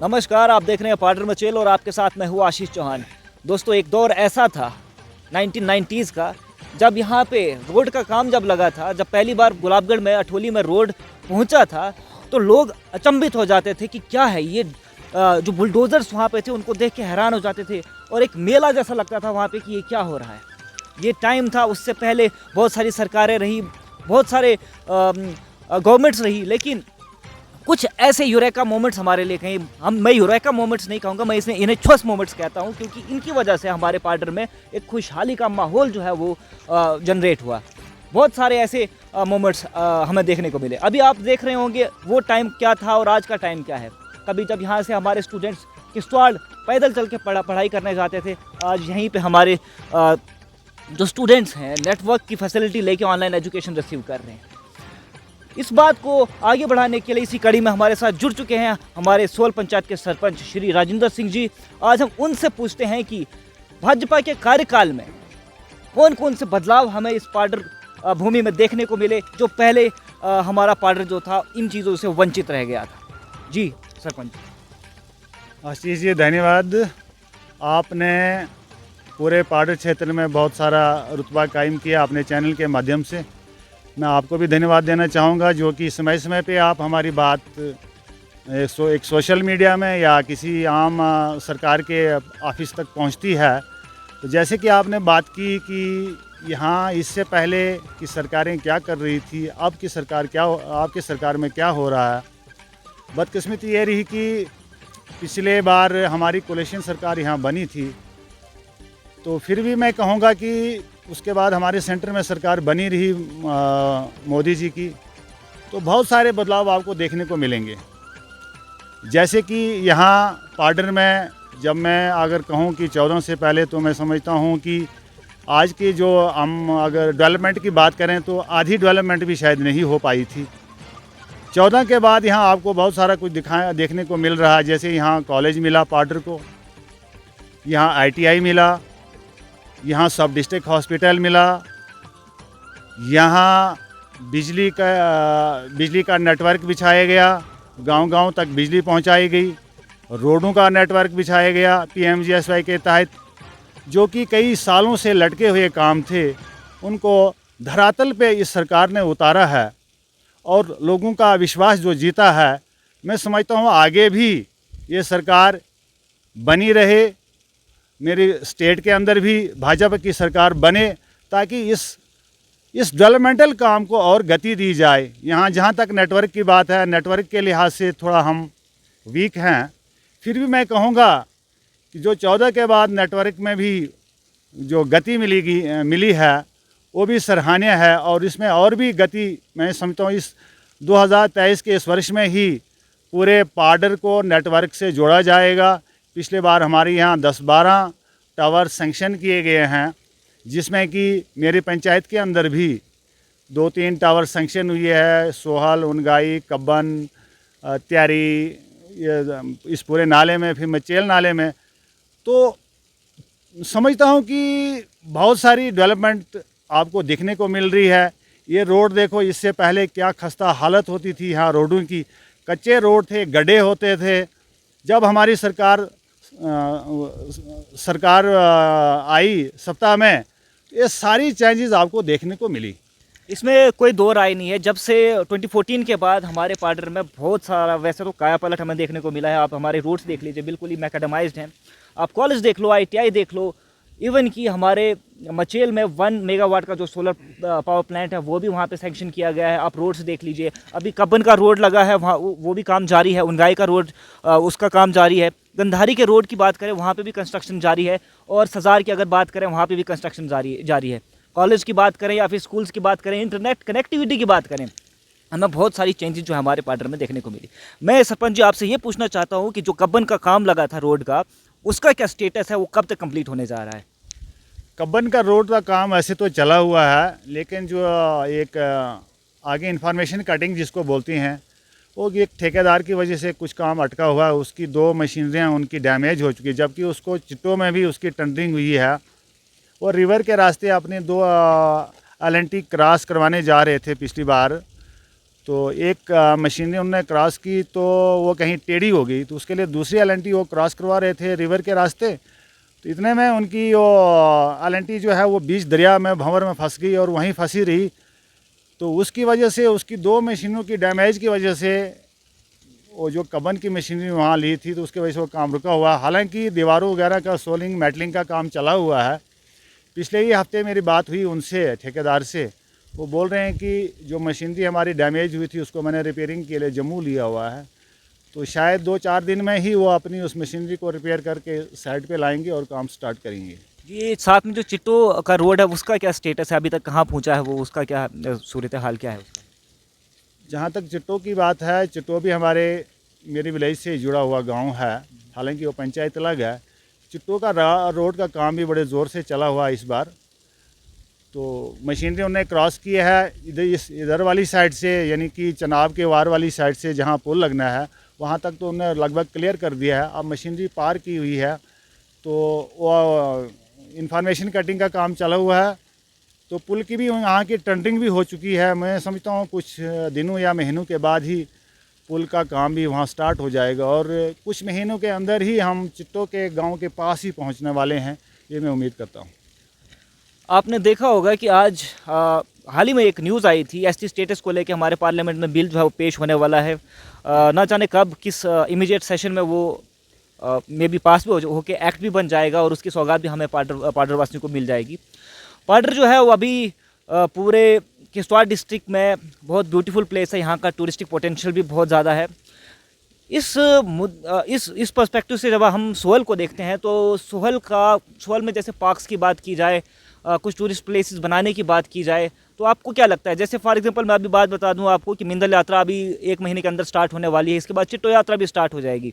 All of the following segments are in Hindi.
नमस्कार, आप देख रहे हैं पाडर मचेल और आपके साथ मैं हूँ आशीष चौहान। दोस्तों, एक दौर ऐसा था 1990s का, जब यहाँ पे रोड का काम जब लगा था, जब पहली बार गुलाबगढ़ में अठोली में रोड पहुँचा था, तो लोग अचंभित हो जाते थे कि क्या है ये। जो बुलडोज़र्स वहाँ पे थे उनको देख के हैरान हो जाते थे और एक मेला जैसा लगता था वहाँ पे कि ये क्या हो रहा है। ये टाइम था, उससे पहले बहुत सारी सरकारें रही, बहुत सारे गवर्नमेंट्स रही, लेकिन कुछ ऐसे यूरेका मोमेंट्स हमारे लिए कहीं मैं यूरेका मोमेंट्स नहीं कहूँगा, मैं इन्हें ठोस मोमेंट्स कहता हूँ, क्योंकि इनकी वजह से हमारे पाडर में एक खुशहाली का माहौल जो है वो जनरेट हुआ। बहुत सारे ऐसे मोमेंट्स हमें देखने को मिले। अभी आप देख रहे होंगे वो टाइम क्या था और आज का टाइम क्या है। कभी जब यहाँ से हमारे स्टूडेंट्स किश्तवाड़ पैदल चल के पढ़ाई करने जाते थे, आज यहीं पर हमारे जो स्टूडेंट्स हैं नेटवर्क की फैसिलिटी लेके ऑनलाइन एजुकेशन रिसीव कर रहे हैं। इस बात को आगे बढ़ाने के लिए इसी कड़ी में हमारे साथ जुड़ चुके हैं हमारे सोल पंचायत के सरपंच श्री राजेंद्र सिंह जी। आज हम उनसे पूछते हैं कि भाजपा के कार्यकाल में कौन कौन से बदलाव हमें इस पाडर भूमि में देखने को मिले, जो पहले हमारा पाडर जो था इन चीज़ों से वंचित रह गया था। जी सरपंच। आशीष जी, धन्यवाद। आपने पूरे पाडर क्षेत्र में बहुत सारा रुतबा कायम किया अपने चैनल के माध्यम से। मैं आपको भी धन्यवाद देना चाहूँगा, जो कि समय समय पे आप हमारी बात एक सोशल मीडिया में या किसी आम सरकार के ऑफिस तक पहुँचती है। तो जैसे कि आपने बात की कि यहाँ इससे पहले की सरकारें क्या कर रही थी, अब की सरकार आपकी सरकार में क्या हो रहा है। बदकिस्मती ये रही कि पिछले बार हमारी कोalition सरकार यहाँ बनी थी, तो फिर भी मैं कहूँगा कि उसके बाद हमारे सेंटर में सरकार बनी रही मोदी जी की, तो बहुत सारे बदलाव आपको देखने को मिलेंगे। जैसे कि यहाँ पाडर में जब मैं अगर कहूँ कि 14 से पहले, तो मैं समझता हूँ कि आज की जो हम अगर डेवलपमेंट की बात करें तो आधी डेवलपमेंट भी शायद नहीं हो पाई थी। 14 के बाद यहाँ आपको बहुत सारा कुछ देखने को मिल रहा है। जैसे यहाँ कॉलेज मिला पाडर को, यहाँ ITI मिला, यहाँ सब डिस्ट्रिक्ट हॉस्पिटल मिला, यहाँ बिजली का नेटवर्क बिछाया गया, गांव-गांव तक बिजली पहुंचाई गई, रोडों का नेटवर्क बिछाया गया PMGSY के तहत। जो कि कई सालों से लटके हुए काम थे, उनको धरातल पे इस सरकार ने उतारा है और लोगों का विश्वास जो जीता है। मैं समझता हूँ आगे भी ये सरकार बनी रहे, मेरी स्टेट के अंदर भी भाजपा की सरकार बने, ताकि इस डेवलपमेंटल काम को और गति दी जाए। यहाँ जहाँ तक नेटवर्क की बात है, नेटवर्क के लिहाज से थोड़ा हम वीक हैं। फिर भी मैं कहूँगा कि जो 14 के बाद नेटवर्क में भी जो गति मिली है, वो भी सराहनीय है। और इसमें और भी गति मैं समझता हूँ इस 2023 के इस वर्ष में ही पूरे पाडर को नेटवर्क से जोड़ा जाएगा। पिछले बार हमारे यहाँ 10-12 टावर सेंक्शन किए गए हैं, जिसमें कि मेरी पंचायत के अंदर भी 2-3 टावर सेंक्शन हुए हैं। सोहल, उनगाई, कब्बन, त्यारी, इस पूरे नाले में, फिर मचेल नाले में। तो समझता हूँ कि बहुत सारी डेवलपमेंट आपको देखने को मिल रही है। ये रोड देखो, इससे पहले क्या खस्ता हालत होती थी यहाँ रोडों की। कच्चे रोड थे, गड्ढे होते थे। जब हमारी सरकार आई सत्ता में, ये सारी चेंजेस आपको देखने को मिली। इसमें कोई दो राय नहीं है। जब से 2014 के बाद हमारे पाडर में बहुत सारा, वैसे तो काया पलट हमें देखने को मिला है। आप हमारे रोड्स देख लीजिए, बिल्कुल ही मैकेडमाइज्ड हैं। आप कॉलेज देख लो, ITI देख लो, इवन कि हमारे मचेल में 1 मेगावाट का जो सोलर पावर प्लांट है वो भी वहाँ पे सैंक्शन किया गया है। आप रोड्स देख लीजिए, अभी कब्बन का रोड लगा है वहाँ, वो भी काम जारी है। उनगाई का रोड, उसका काम जारी है। गंधारी के रोड की बात करें, वहाँ पे भी कंस्ट्रक्शन जारी है। और सजार की अगर बात करें, वहाँ पे भी कंस्ट्रक्शन जारी है। कॉलेज की बात करें या फिर स्कूल्स की बात करें, इंटरनेट कनेक्टिविटी की बात करें, हमें बहुत सारी चेंजेस जो हमारे पाडर में देखने को मिली। मैं सरपंच जी आपसे ये पूछना चाहता हूँ कि जो कब्बन का काम लगा था रोड का, उसका क्या स्टेटस है, वो कब तक कंप्लीट होने जा रहा है? कब्बन का रोड का काम ऐसे तो चला हुआ है, लेकिन जो एक आगे इंफॉर्मेशन कटिंग जिसको बोलती हैं, वो एक ठेकेदार की वजह से कुछ काम अटका हुआ है। उसकी 2 मशीनरियाँ उनकी डैमेज हो चुकी है, जबकि उसको चिट्टों में भी उसकी टेंडरिंग हुई है। और रिवर के रास्ते अपने 2 LNT क्रॉस करवाने जा रहे थे पिछली बार, तो एक मशीनरी उन्होंने क्रॉस की तो वो कहीं टेढ़ी हो गई, तो उसके लिए दूसरी एलएनटी वो क्रॉस करवा रहे थे रिवर के रास्ते। तो इतने में उनकी वो एलएनटी जो है वो बीच दरिया में भंवर में फंस गई और वहीं फंसी रही। तो उसकी वजह से, उसकी 2 मशीनों की डैमेज की वजह से वो जो कबन की मशीनरी वहाँ ली थी, तो उसकी वजह से वो काम रुका हुआ। हालांकि दीवारों वगैरह का सोलिंग मेटलिंग का काम चला हुआ है। पिछले ही हफ्ते मेरी बात हुई उनसे, ठेकेदार से, वो बोल रहे हैं कि जो मशीनरी हमारी डैमेज हुई थी उसको मैंने रिपेयरिंग के लिए जम्मू लिया हुआ है, तो शायद 2-4 दिन में ही वो अपनी उस मशीनरी को रिपेयर करके साइड पे लाएंगे और काम स्टार्ट करेंगे। ये साथ में जो चिट्टो का रोड है उसका क्या स्टेटस है, अभी तक कहाँ पहुँचा है वो, उसका क्या सूरत हाल क्या है उसका? जहाँ तक चिट्टो की बात है, चिट्टो भी हमारे मेरी विलेज से जुड़ा हुआ गांव है, हालांकि वो पंचायत अलग है। चिट्टो का रोड का काम भी बड़े ज़ोर से चला हुआ इस बार। तो मशीनरी उन्होंने क्रॉस की है इधर वाली साइड से, यानी कि चनाब के वार वाली साइड से जहाँ पुल लगना है वहाँ तक तो उन्होंने लगभग क्लियर कर दिया है। अब मशीनरी पार की हुई है, तो वो इंफॉर्मेशन कटिंग का काम चला हुआ है। तो पुल की भी यहाँ की टेंडरिंग भी हो चुकी है। मैं समझता हूँ कुछ दिनों या महीनों के बाद ही पुल का काम भी वहाँ स्टार्ट हो जाएगा और कुछ महीनों के अंदर ही हम चिट्टो के गांव के पास ही पहुँचने वाले हैं, ये मैं उम्मीद करता हूँ। आपने देखा होगा कि आज हाल ही में एक न्यूज़ आई थी, एसटी स्टेटस को लेकर हमारे पार्लियामेंट में बिल जो है वो पेश होने वाला है। ना जाने कब किस इमीडिएट सेशन में वो मे बी पास भी होके एक्ट भी बन जाएगा और उसकी सौगात भी हमें पाडर वासियों को मिल जाएगी। पाडर जो है वो अभी पूरे किश्तवाड़ डिस्ट्रिक्ट में बहुत ब्यूटीफुल प्लेस है, यहाँ का टूरिस्टिक पोटेंशियल भी बहुत ज़्यादा है। इस पर्सपेक्टिव से जब हम सोहल को देखते हैं तो सोहल में जैसे पार्क्स की बात की जाए, कुछ टूरिस्ट प्लेसेस बनाने की बात की जाए, तो आपको क्या लगता है? जैसे फॉर एग्जांपल मैं अभी बात बता दूं आपको कि मिंदल यात्रा अभी 1 महीने के अंदर स्टार्ट होने वाली है, इसके बाद चिट्टो यात्रा भी स्टार्ट हो जाएगी।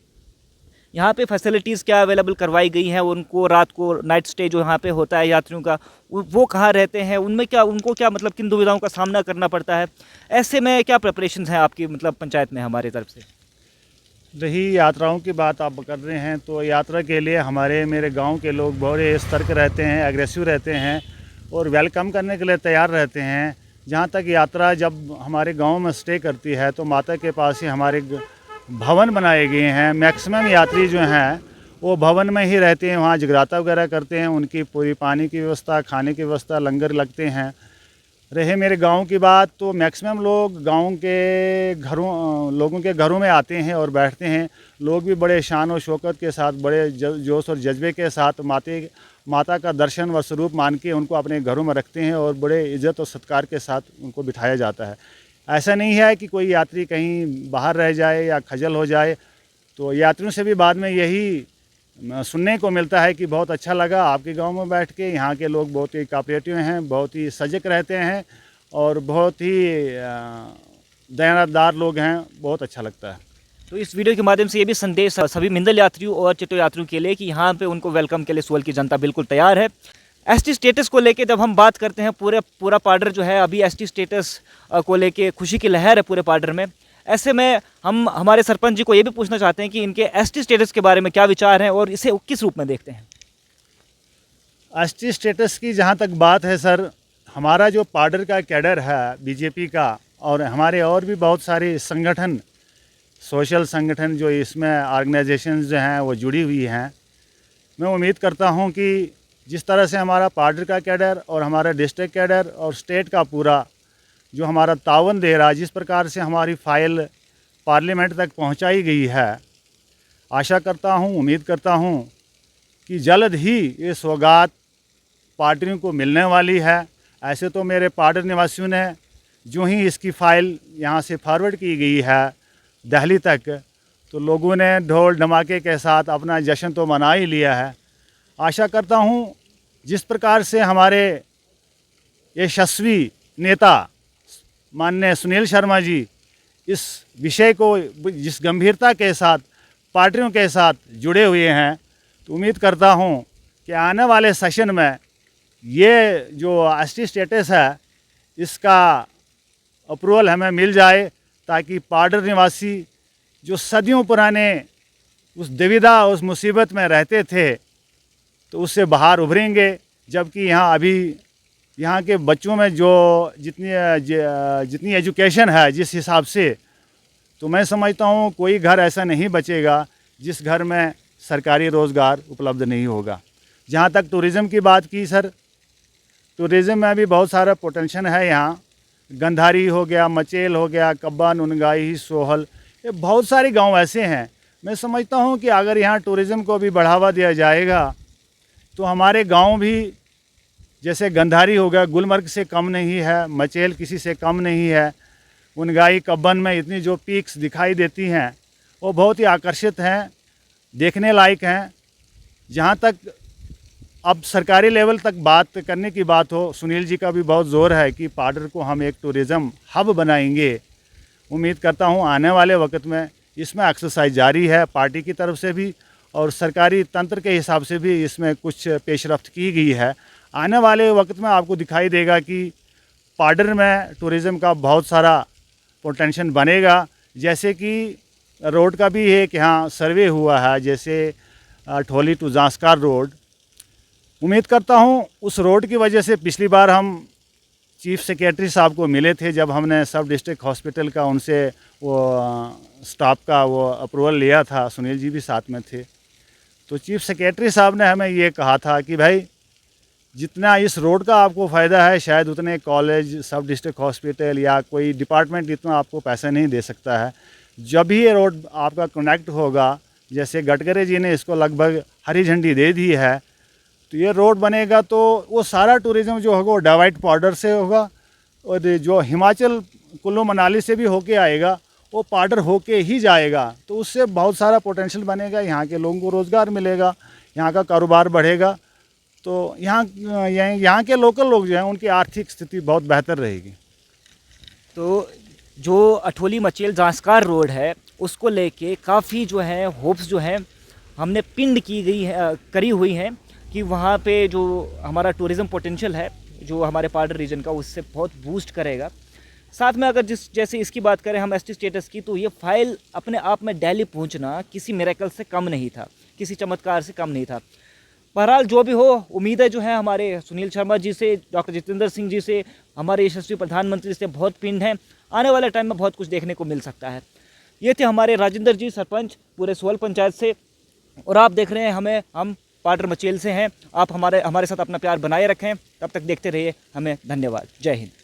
यहाँ पे फैसिलिटीज़ क्या अवेलेबल करवाई गई हैं उनको? रात को नाइट स्टे जो यहाँ पे होता है यात्रियों का, वो कहाँ रहते हैं, उनको क्या मतलब किन दुविधाओं का सामना करना पड़ता है? ऐसे में क्या प्रिपरेशंस हैं आपकी मतलब पंचायत में हमारी तरफ से? रही यात्राओं की बात आप कर रहे हैं, तो यात्रा के लिए मेरे गांव के लोग बहुत सतर्क रहते हैं, एग्रेसिव रहते हैं और वेलकम करने के लिए तैयार रहते हैं। जहां तक यात्रा जब हमारे गांव में स्टे करती है तो माता के पास ही हमारे भवन बनाए गए हैं। मैक्सिमम यात्री जो हैं वो भवन में ही रहते हैं, वहाँ जगराता वगैरह करते हैं, उनकी पूरी पानी की व्यवस्था, खाने की व्यवस्था, लंगर लगते हैं। रहे मेरे गांव की बात, तो मैक्सिमम लोग गांव के लोगों के घरों में आते हैं और बैठते हैं। लोग भी बड़े शान और शौकत के साथ, बड़े जोश और जज्बे के साथ माता का दर्शन व स्वरूप मान के उनको अपने घरों में रखते हैं और बड़े इज़्ज़त और सत्कार के साथ उनको बिठाया जाता है। ऐसा नहीं है कि कोई यात्री कहीं बाहर रह जाए या खजल हो जाए। तो यात्रियों से भी बाद में यही सुनने को मिलता है कि बहुत अच्छा लगा आपके गांव में बैठ के, यहाँ के लोग बहुत ही कोऑपरेटिव हैं, बहुत ही सजग रहते हैं और बहुत ही दयानतदार लोग हैं, बहुत अच्छा लगता है। तो इस वीडियो के माध्यम से ये भी संदेश सभी मिंदल यात्रियों और चिट्टो यात्रियों के लिए कि यहाँ पे उनको वेलकम के लिए सोहल की जनता बिल्कुल तैयार है। एसटी स्टेटस को लेके जब हम बात करते हैं, पूरा पाडर जो है अभी एसटी स्टेटस को लेके खुशी की लहर है पूरे पाडर में। ऐसे में हम हमारे सरपंच जी को ये भी पूछना चाहते हैं कि इनके एसटी स्टेटस के बारे में क्या विचार हैं और इसे किस रूप में देखते हैं? एसटी स्टेटस की जहाँ तक बात है सर, हमारा जो पाडर का कैडर है बीजेपी का और हमारे और भी बहुत सारे संगठन, सोशल संगठन जो इसमें ऑर्गेनाइजेशंस जो हैं वो जुड़ी हुई हैं। मैं उम्मीद करता हूँ कि जिस तरह से हमारा पाडर का कैडर और हमारा डिस्ट्रिक्ट कैडर और स्टेट का पूरा जो हमारा तावन दे रहा है, जिस प्रकार से हमारी फ़ाइल पार्लियामेंट तक पहुंचाई गई है, आशा करता हूं, उम्मीद करता हूं कि जल्द ही ये सौगात पार्टियों को मिलने वाली है। ऐसे तो मेरे पाडर निवासियों ने जो ही इसकी फ़ाइल यहां से फॉरवर्ड की गई है दिल्ली तक, तो लोगों ने ढोल धमाके के साथ अपना जश्न तो मना ही लिया है। आशा करता हूं जिस प्रकार से हमारे यशस्वी नेता माननीय सुनील शर्मा जी इस विषय को जिस गंभीरता के साथ पार्टियों के साथ जुड़े हुए हैं, तो उम्मीद करता हूं कि आने वाले सेशन में ये जो एसटी स्टेटस है इसका अप्रूवल हमें मिल जाए, ताकि पाडर निवासी जो सदियों पुराने उस दुविधा, उस मुसीबत में रहते थे, तो उससे बाहर उभरेंगे। जबकि यहाँ अभी यहाँ के बच्चों में जो जितनी एजुकेशन है जिस हिसाब से, तो मैं समझता हूँ कोई घर ऐसा नहीं बचेगा जिस घर में सरकारी रोज़गार उपलब्ध नहीं होगा। जहाँ तक टूरिज़्म की बात की सर, टूरिज़्म में भी बहुत सारा पोटेंशियल है यहाँ। गंधारी हो गया, मचेल हो गया, कब्बा, नुनगाई, सोहल, ये बहुत सारे गांव ऐसे हैं। मैं समझता हूँ कि अगर यहाँ टूरिज़्म को भी बढ़ावा दिया जाएगा तो हमारे गांव भी, जैसे गंधारी हो गया, गुलमर्ग से कम नहीं है, मचेल किसी से कम नहीं है, उनगाई, कब्बन में इतनी जो पीक्स दिखाई देती हैं वो बहुत ही आकर्षित हैं, देखने लायक हैं। जहाँ तक अब सरकारी लेवल तक बात करने की बात हो, सुनील जी का भी बहुत ज़ोर है कि पाडर को हम एक टूरिज़्म हब बनाएंगे। उम्मीद करता हूँ आने वाले वक्त में इसमें एक्सरसाइज जारी है, पार्टी की तरफ से भी और सरकारी तंत्र के हिसाब से भी इसमें कुछ पेशरफ्त की गई है। आने वाले वक्त में आपको दिखाई देगा कि पाडर में टूरिज़्म का बहुत सारा पोटेंशियल बनेगा। जैसे कि रोड का भी एक यहाँ सर्वे हुआ है, जैसे ठोली टू जांस्कार रोड। उम्मीद करता हूँ उस रोड की वजह से, पिछली बार हम चीफ सेक्रेटरी साहब को मिले थे जब हमने सब डिस्ट्रिक्ट हॉस्पिटल का उनसे वो स्टाफ का वो अप्रूवल लिया था, सुनील जी भी साथ में थे। तो चीफ सेक्रेटरी साहब ने हमें ये कहा था कि भाई जितना इस रोड का आपको फ़ायदा है शायद उतने कॉलेज, सब डिस्ट्रिक्ट हॉस्पिटल या कोई डिपार्टमेंट इतना आपको पैसा नहीं दे सकता है। जब भी ये रोड आपका कनेक्ट होगा, जैसे गडकरी जी ने इसको लगभग हरी झंडी दे दी है, तो ये रोड बनेगा तो वो सारा टूरिज़्म जो होगा वो डाइवर्ट पाडर से होगा और जो हिमाचल कुल्लू मनाली से भी होके आएगा वो पाडर होके ही जाएगा। तो उससे बहुत सारा पोटेंशियल बनेगा, यहाँ के लोगों को रोज़गार मिलेगा, यहाँ का कारोबार बढ़ेगा, तो यहाँ के लोकल लोग जो हैं उनकी आर्थिक स्थिति बहुत बेहतर रहेगी। तो जो अठोली मचेल जांस्कार रोड है उसको लेके काफ़ी जो है होप्स जो है हमने पिंड की गई है, करी हुई हैं कि वहाँ पे जो हमारा टूरिज़्म पोटेंशियल है जो हमारे पाडर रीजन का, उससे बहुत बूस्ट करेगा। साथ में अगर जैसे इसकी बात करें हम एसटी स्टेटस की, तो ये फाइल अपने आप में दिल्ली पहुँचना किसी मिरेकल से कम नहीं था, किसी चमत्कार से कम नहीं था। बहरहाल जो भी हो, उम्मीद है जो है हमारे सुनील शर्मा जी से, डॉक्टर जितेंद्र सिंह जी से, हमारे यशस्वी प्रधानमंत्री से बहुत पिंड है। आने वाले टाइम में बहुत कुछ देखने को मिल सकता है। ये थे हमारे राजेंद्र जी, सरपंच पूरे सोहल पंचायत से, और आप देख रहे हैं हम पाडर मचेल से हैं। आप हमारे साथ अपना प्यार बनाए रखें। तब तक देखते रहिए हमें। धन्यवाद। जय हिंद।